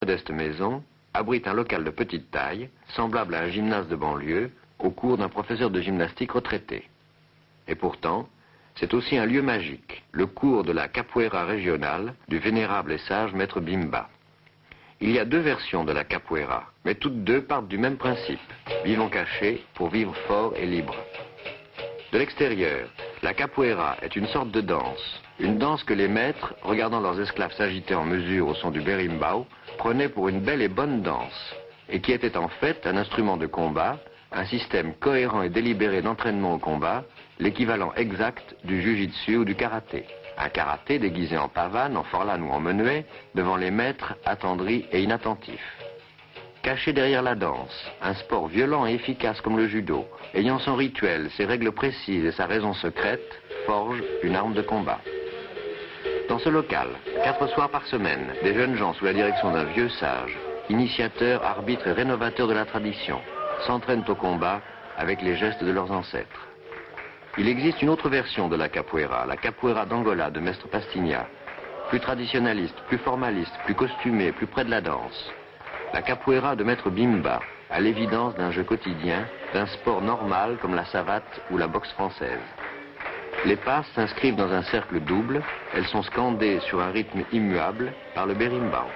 modeste maison abrite un local de petite taille, semblable à un gymnase de banlieue, au cours d'un professeur de gymnastique retraité. Et pourtant, c'est aussi un lieu magique, le cours de la capoeira régionale du vénérable et sage maître Bimba. Il y a deux versions de la capoeira, mais toutes deux partent du même principe. Vivons cachés pour vivre fort et libre. De l'extérieur, la capoeira est une sorte de danse. Une danse que les maîtres, regardant leurs esclaves s'agiter en mesure au son du berimbau, prenaient pour une belle et bonne danse, et qui était en fait un instrument de combat, un système cohérent et délibéré d'entraînement au combat, l'équivalent exact du jujitsu ou du karaté. Un karaté déguisé en pavane, en forlane ou en menuet, devant les maîtres attendris et inattentifs. Caché derrière la danse, un sport violent et efficace comme le judo, ayant son rituel, ses règles précises et sa raison secrète, forge une arme de combat. Dans ce local, 4 soirs par semaine, des jeunes gens sous la direction d'un vieux sage, initiateur, arbitre et rénovateur de la tradition, s'entraînent au combat avec les gestes de leurs ancêtres. Il existe une autre version de la capoeira d'Angola de Mestre Pastinha, plus traditionnaliste, plus formaliste, plus costumée, plus près de la danse. La capoeira de Maître Bimba, à l'évidence d'un jeu quotidien, d'un sport normal comme la savate ou la boxe française. Les passes s'inscrivent dans un cercle double, elles sont scandées sur un rythme immuable par le berimbau.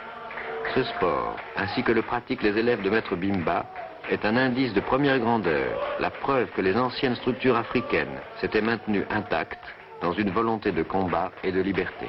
Ce sport, ainsi que le pratiquent les élèves de Maître Bimba, est un indice de première grandeur, la preuve que les anciennes structures africaines s'étaient maintenues intactes dans une volonté de combat et de liberté.